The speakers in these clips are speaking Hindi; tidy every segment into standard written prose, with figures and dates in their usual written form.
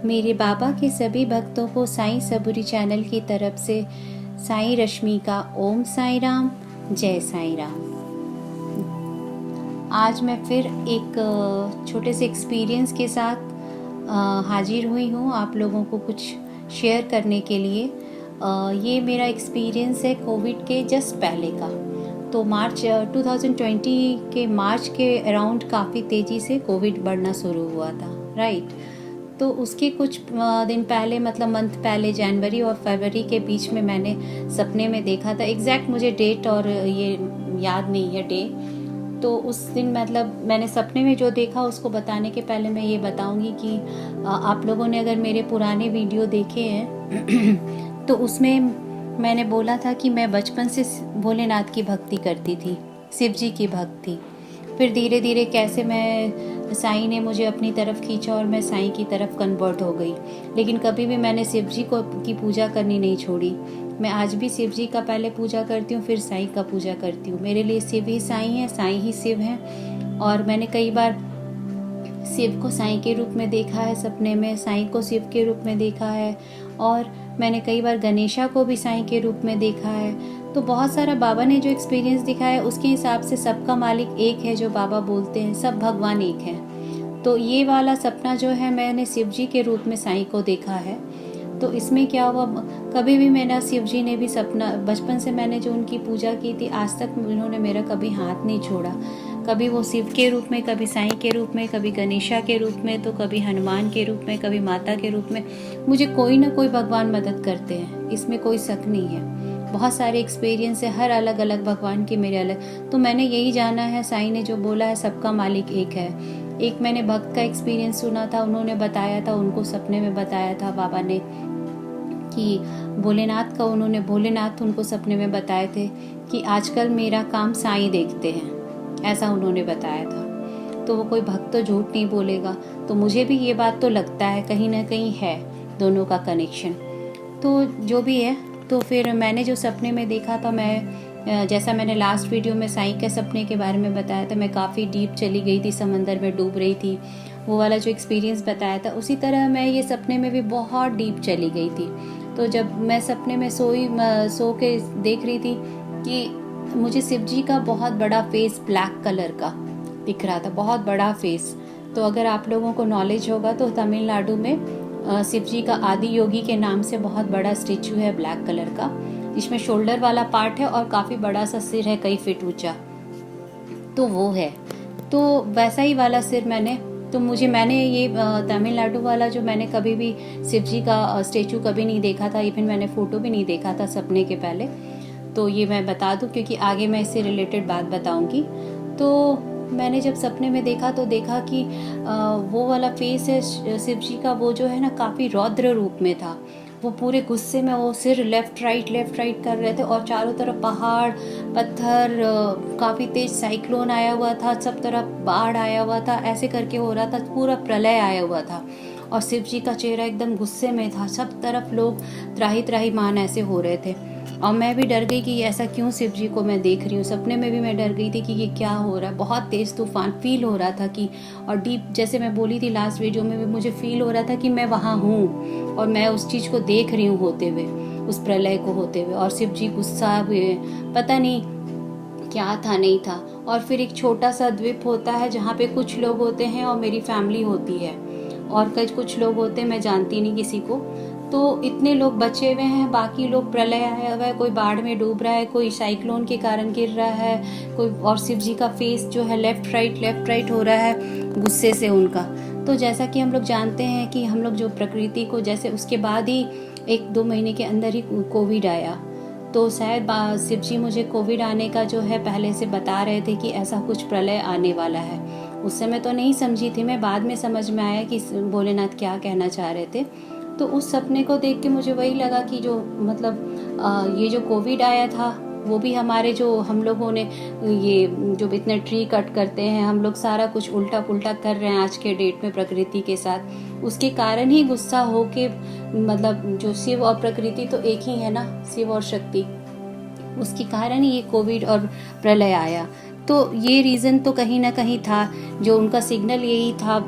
मेरे बाबा के सभी भक्तों को साईं सबूरी चैनल की तरफ से साईं रश्मि का ओम साईं राम, जय साईं राम। आज मैं फिर एक छोटे से एक्सपीरियंस के साथ हाजिर हुई हूँ आप लोगों को कुछ शेयर करने के लिए। ये मेरा एक्सपीरियंस है कोविड के जस्ट पहले का। तो मार्च 2020 के मार्च के अराउंड काफ़ी तेज़ी से कोविड बढ़ना शुरू हुआ था, राइट। तो उसके कुछ दिन पहले, मतलब मंथ पहले, जनवरी और फरवरी के बीच में मैंने सपने में देखा था। एग्जैक्ट मुझे डेट और ये याद नहीं है डे। तो उस दिन मतलब मैंने सपने में जो देखा उसको बताने के पहले मैं ये बताऊंगी कि आप लोगों ने अगर मेरे पुराने वीडियो देखे हैं तो उसमें मैंने बोला था कि मैं बचपन से भोलेनाथ की भक्ति करती थी, शिव जी की भक्ति। फिर धीरे धीरे कैसे मैं साईं ने मुझे अपनी तरफ खींचा और मैं साईं की तरफ कन्वर्ट हो गई। लेकिन कभी भी मैंने शिव जी को की पूजा करनी नहीं छोड़ी। मैं आज भी शिव जी का पहले पूजा करती हूँ, फिर साईं का पूजा करती हूँ। मेरे लिए शिव ही साईं है, साईं ही शिव हैं। और मैंने कई बार शिव को साईं के रूप में देखा है सपने में, साईं को शिव के रूप में देखा है, और मैंने कई बार गणेशा को भी साईं के रूप में देखा है। तो बहुत सारा बाबा ने जो एक्सपीरियंस दिखाया है उसके हिसाब से सबका मालिक एक है, जो बाबा बोलते हैं सब भगवान एक है। तो ये वाला सपना जो है मैंने शिव जी के रूप में साईं को देखा है। तो इसमें क्या हुआ, कभी भी मेरा शिव जी ने भी सपना, बचपन से मैंने जो उनकी पूजा की थी आज तक उन्होंने मेरा कभी हाथ नहीं छोड़ा। कभी वो शिव के रूप में, कभी साईं के रूप में, कभी गणेशा के रूप में, तो कभी हनुमान के रूप में, कभी माता के रूप में। मुझे कोई ना कोई भगवान मदद करते हैं, इसमें कोई शक नहीं है। बहुत सारे एक्सपीरियंस है, हर अलग अलग भगवान की मेरे अलग। तो मैंने यही जाना है, साईं ने जो बोला है सबका मालिक एक है। एक मैंने भक्त का एक्सपीरियंस सुना था, उन्होंने बताया था, उनको सपने में बताया था बाबा ने कि भोलेनाथ का, उन्होंने भोलेनाथ उनको सपने में बताए थे कि आजकल मेरा काम साईं देखते हैं, ऐसा उन्होंने बताया था। तो वो कोई भक्त तो झूठ नहीं बोलेगा। तो मुझे भी ये बात तो लगता है कहीं ना कहीं है दोनों का कनेक्शन। तो जो भी है, तो फिर मैंने जो सपने में देखा था, मैं जैसा मैंने लास्ट वीडियो में साईं के सपने के बारे में बताया था, मैं काफ़ी डीप चली गई थी, समंदर में डूब रही थी, वो वाला जो एक्सपीरियंस बताया था, उसी तरह मैं ये सपने में भी बहुत डीप चली गई थी। तो जब मैं सपने में सो के देख रही थी कि मुझे शिव जी का बहुत बड़ा फेस ब्लैक कलर का दिख रहा था, बहुत बड़ा फेस। तो अगर आप लोगों को नॉलेज होगा तो तमिलनाडु में शिव जी का आदि योगी के नाम से बहुत बड़ा स्टेचू है ब्लैक कलर का, जिसमें शोल्डर वाला पार्ट है और काफ़ी बड़ा सा सिर है, कई फीट ऊंचा। तो वो है, तो वैसा ही वाला सिर मैंने ये तमिलनाडु वाला जो मैंने कभी भी शिव जी का स्टेचू कभी नहीं देखा था, इवन मैंने फ़ोटो भी नहीं देखा था सपने के पहले। तो ये मैं बता दूं क्योंकि आगे मैं इससे रिलेटेड बात बताऊंगी। तो मैंने जब सपने में देखा तो देखा कि वो वाला फेस है शिव जी का, वो जो है ना काफ़ी रौद्र रूप में था। वो पूरे गुस्से में वो सिर लेफ्ट राइट कर रहे थे और चारों तरफ पहाड़ पत्थर, काफ़ी तेज साइक्लोन आया हुआ था, सब तरफ बाढ़ आया हुआ था, ऐसे करके हो रहा था, पूरा प्रलय आया हुआ था। और शिव जी का चेहरा एकदम गुस्से में था, सब तरफ लोग त्राही त्राही मान ऐसे हो रहे थे। और मैं भी डर गई कि ऐसा क्यों शिव जी को मैं देख रही हूँ। सपने में भी मैं डर गई थी कि ये क्या हो रहा है। बहुत तेज़ तूफान फील हो रहा था कि, और डीप, जैसे मैं बोली थी लास्ट वीडियो में भी, मुझे फील हो रहा था कि मैं वहाँ हूँ और मैं उस चीज़ को देख रही हूँ होते हुए, उस प्रलय को होते हुए। और शिव जी गुस्सा हुए, पता नहीं क्या था नहीं था। और फिर एक छोटा सा द्वीप होता है जहाँ पे कुछ लोग होते हैं और मेरी फैमिली होती है, और कुछ लोग होते हैं मैं जानती नहीं किसी को। तो इतने लोग बचे हुए हैं, बाकी लोग प्रलय आया हुआ है, कोई बाढ़ में डूब रहा है, कोई साइक्लोन के कारण गिर रहा है, कोई, और शिव जी का फेस जो है लेफ्ट राइट हो रहा है गुस्से से उनका। तो जैसा कि हम लोग जानते हैं कि हम लोग जो प्रकृति को, जैसे उसके बाद ही 1-2 महीने के अंदर ही कोविड आया। तो शायद शिव जी मुझे कोविड आने का जो है पहले से बता रहे थे कि ऐसा कुछ प्रलय आने वाला है। उस समय तो नहीं समझी थी मैं, बाद में समझ में आया कि भोलेनाथ क्या कहना चाह रहे थे। तो उस सपने को देख के मुझे वही लगा कि जो मतलब ये जो कोविड आया था वो भी हमारे, जो हम लोगों ने ये जो इतने ट्री कट करते हैं, हम लोग सारा कुछ उल्टा पुल्टा कर रहे हैं आज के डेट में प्रकृति के साथ, उसके कारण ही गुस्सा हो के, मतलब जो शिव और प्रकृति तो एक ही है ना, शिव और शक्ति, उसके कारण ही ये कोविड और प्रलय आया। तो ये रीज़न तो कहीं ना कहीं था, जो उनका सिग्नल यही था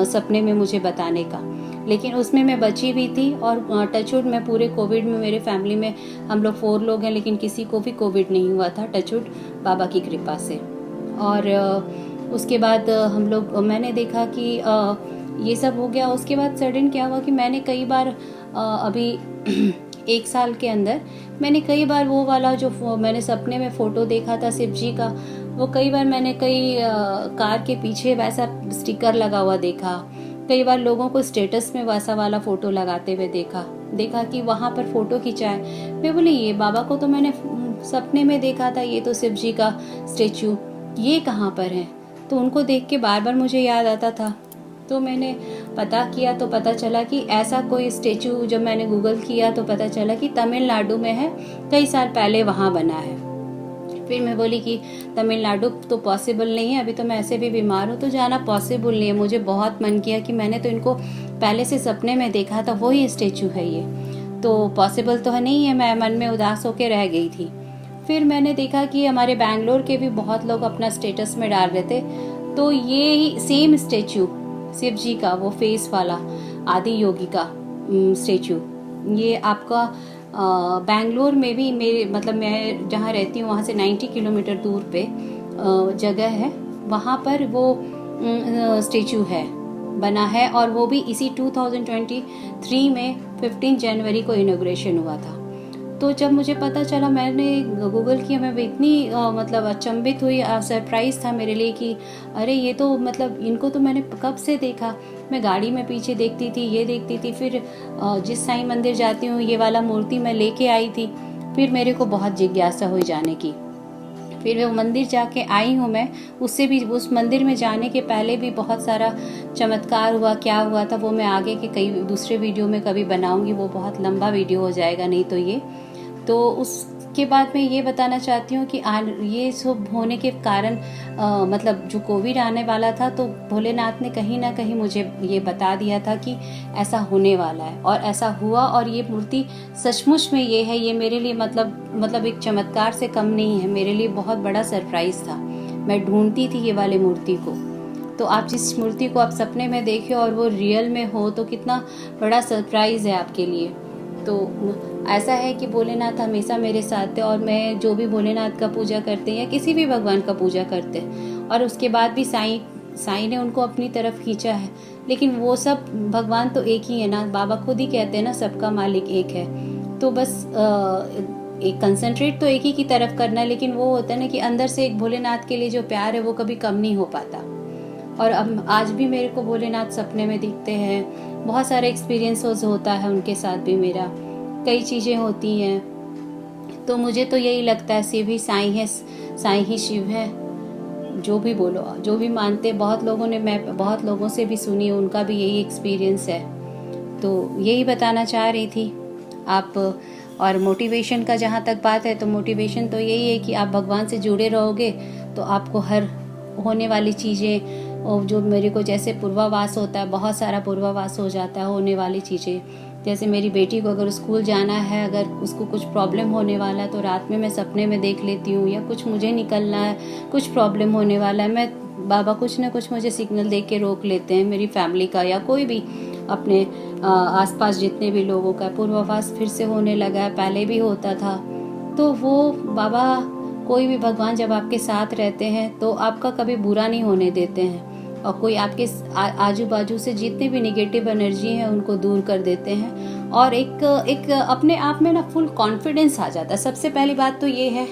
सपने में मुझे बताने का। लेकिन उसमें मैं बची भी थी। और टचवुड मैं पूरे कोविड में, मेरे फैमिली में हम लोग 4 लोग हैं, लेकिन किसी को भी कोविड नहीं हुआ था, टचवुड, बाबा की कृपा से। और उसके बाद हम लोग, मैंने देखा कि ये सब हो गया। उसके बाद सडन क्या हुआ कि मैंने कई बार अभी 1 साल के अंदर मैंने कई बार वो वाला जो मैंने सपने में फ़ोटो देखा था शिव जी का, वो कई बार मैंने कई कार के पीछे वैसा स्टिकर लगा हुआ देखा। कई बार लोगों को स्टेटस में वैसा वाला फ़ोटो लगाते हुए देखा कि वहाँ पर फ़ोटो खिंचाए। मैं बोली ये बाबा को तो मैंने सपने में देखा था, ये तो शिव जी का स्टेचू, ये कहाँ पर है? तो उनको देख के बार बार मुझे याद आता था। तो मैंने पता किया तो पता चला कि ऐसा कोई स्टेचू, जब मैंने गूगल किया तो पता चला कि तमिलनाडु में है, कई साल पहले वहाँ बना है। फिर मैं बोली कि तमिलनाडु तो पॉसिबल नहीं है, अभी तो मैं ऐसे भी बीमार हूँ, तो जाना पॉसिबल नहीं है। मुझे बहुत मन किया कि मैंने तो इनको पहले से सपने में देखा था, वही स्टेचू है ये, तो पॉसिबल तो है नहीं है। मैं मन में उदास होकर रह गई थी। फिर मैंने देखा कि हमारे बैंगलोर के भी बहुत लोग अपना स्टेटस में डाल रहे थे, तो ये ही सेम स्टेचू शिव जी का, वो फेस वाला आदि योगी का स्टेचू, ये आपका बैंगलोर में भी, मेरे मतलब मैं जहाँ रहती हूँ वहाँ से 90 किलोमीटर दूर पे जगह है, वहाँ पर वो स्टेचू है, बना है। और वो भी इसी 2023 में 15 जनवरी को इनॉग्रेशन हुआ था। तो जब मुझे पता चला, मैंने गूगल किया, मैं इतनी मतलब अचंभित हुई, सरप्राइज था मेरे लिए कि अरे ये तो मतलब इनको तो मैंने कब से देखा। मैं गाड़ी में पीछे देखती थी, ये देखती थी, फिर जिस साईं मंदिर जाती हूँ ये वाला मूर्ति मैं लेके आई थी। फिर मेरे को बहुत जिज्ञासा हुई जाने की। फिर वो मंदिर जाके आई हूँ मैं, उससे भी, उस मंदिर में जाने के पहले भी बहुत सारा चमत्कार हुआ। क्या हुआ था वो मैं आगे के कई दूसरे वीडियो में कभी बनाऊंगी, वो बहुत लंबा वीडियो हो जाएगा नहीं तो ये। तो उसके बाद मैं ये बताना चाहती हूँ कि ये सब होने के कारण मतलब जो कोविड आने वाला था, तो भोलेनाथ ने कहीं ना कहीं मुझे ये बता दिया था कि ऐसा होने वाला है, और ऐसा हुआ। और ये मूर्ति सचमुच में ये है, ये मेरे लिए मतलब एक चमत्कार से कम नहीं है, मेरे लिए बहुत बड़ा सरप्राइज था। मैं ढूंढती थी ये वाले मूर्ति को। तो आप जिस मूर्ति को आप सपने में देखे और वो रियल में हो, तो कितना बड़ा सरप्राइज है आपके लिए। तो ऐसा है कि भोलेनाथ हमेशा मेरे साथ थे, और मैं जो भी भोलेनाथ का पूजा करते हैं या किसी भी भगवान का पूजा करते हैं, और उसके बाद भी साईं ने उनको अपनी तरफ खींचा है। लेकिन वो सब भगवान तो एक ही है ना, बाबा खुद ही कहते हैं ना, सबका मालिक एक है। तो बस एक कंसंट्रेट तो एक ही की तरफ करना है, लेकिन वो होता है ना कि अंदर से एक भोलेनाथ के लिए जो प्यार है वो कभी कम नहीं हो पाता। और अब आज भी मेरे को भोलेनाथ सपने में दिखते हैं, बहुत सारे एक्सपीरियंस होता है उनके साथ भी, मेरा कई चीज़ें होती हैं। तो मुझे तो यही लगता है शिव ही साईं है, साईं ही शिव है। जो भी बोलो, जो भी मानते, बहुत लोगों ने, मैं बहुत लोगों से भी सुनी, उनका भी यही एक्सपीरियंस है। तो यही बताना चाह रही थी आप। और मोटिवेशन का जहाँ तक बात है, तो मोटिवेशन तो यही है कि आप भगवान से जुड़े रहोगे तो आपको हर होने वाली चीज़ें, और जो मेरे को जैसे पूर्वाभास होता है, बहुत सारा पूर्वाभास हो जाता है होने वाली चीज़ें। जैसे मेरी बेटी को अगर स्कूल जाना है, अगर उसको कुछ प्रॉब्लम होने वाला है, तो रात में मैं सपने में देख लेती हूँ। या कुछ मुझे निकलना है, कुछ प्रॉब्लम होने वाला है, मैं बाबा कुछ ना कुछ मुझे सिग्नल दे के रोक लेते हैं, मेरी फैमिली का या कोई भी अपने आसपास जितने भी लोगों का पूर्वाभास फिर से होने लगा है, पहले भी होता था। तो वो बाबा, कोई भी भगवान जब आपके साथ रहते हैं तो आपका कभी बुरा नहीं होने देते हैं, और कोई आपके आजू बाजू से जितने भी निगेटिव एनर्जी हैं उनको दूर कर देते हैं। और एक अपने आप में ना फुल कॉन्फिडेंस आ जाता है। सबसे पहली बात तो ये है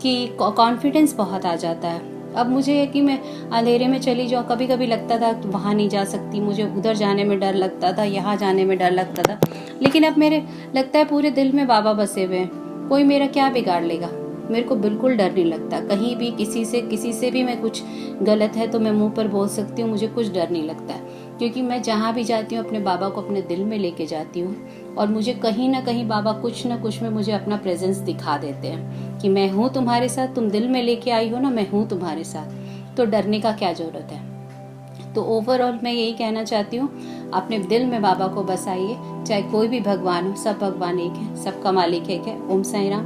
कि कॉन्फिडेंस बहुत आ जाता है। अब मुझे है कि मैं अंधेरे में चली जाऊँ, कभी कभी लगता था वहाँ नहीं जा सकती, मुझे उधर जाने में डर लगता था, यहाँ जाने में डर लगता था। लेकिन अब मेरे लगता है पूरे दिल में बाबा बसे हुए हैं, कोई मेरा क्या बिगाड़ लेगा। मेरे को बिल्कुल डर नहीं लगता, कहीं भी किसी से भी मैं कुछ गलत है तो मैं मुंह पर बोल सकती हूँ, मुझे कुछ डर नहीं लगता है। क्योंकि मैं जहाँ भी जाती हूँ अपने बाबा को अपने दिल में लेके जाती हूँ, और मुझे कहीं ना कहीं बाबा कुछ ना कुछ में मुझे अपना प्रेजेंस दिखा देते हैं कि मैं हूँ तुम्हारे साथ, तुम दिल में लेके आई हो ना, मैं हूँ तुम्हारे साथ, तो डरने का क्या जरूरत है। तो ओवरऑल मैं यही कहना चाहती हूँ, अपने दिल में बाबा को बसाइए, चाहे कोई भी भगवान हो, सब भगवान एक है, सबका मालिक एक है। ओम साई राम,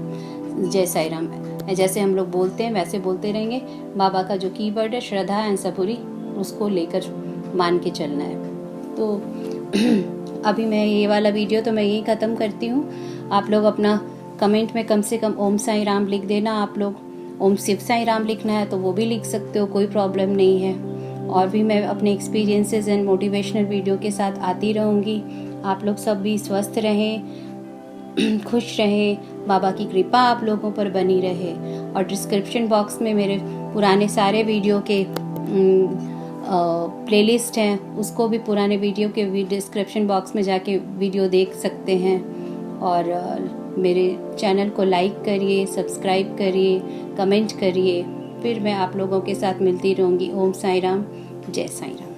जय साई राम। जैसे हम लोग बोलते हैं वैसे बोलते रहेंगे। बाबा का जो कीवर्ड है श्रद्धा एंड सबूरी, उसको लेकर मान के चलना है। तो अभी मैं ये वाला वीडियो तो मैं यही ख़त्म करती हूँ। आप लोग अपना कमेंट में कम से कम ओम साई राम लिख देना। आप लोग ओम शिव साई राम लिखना है तो वो भी लिख सकते हो, कोई प्रॉब्लम नहीं है। और भी मैं अपने एक्सपीरियंसेस एंड मोटिवेशनल वीडियो के साथ आती रहूँगी। आप लोग सब भी स्वस्थ रहें, खुश रहें, बाबा की कृपा आप लोगों पर बनी रहे। और डिस्क्रिप्शन बॉक्स में मेरे पुराने सारे वीडियो के प्लेलिस्ट हैं, उसको भी पुराने वीडियो के डिस्क्रिप्शन बॉक्स में जाके वीडियो देख सकते हैं। और मेरे चैनल को लाइक करिए, सब्सक्राइब करिए, कमेंट करिए। फिर मैं आप लोगों के साथ मिलती रहूँगी। ओम साई राम, जय साई राम।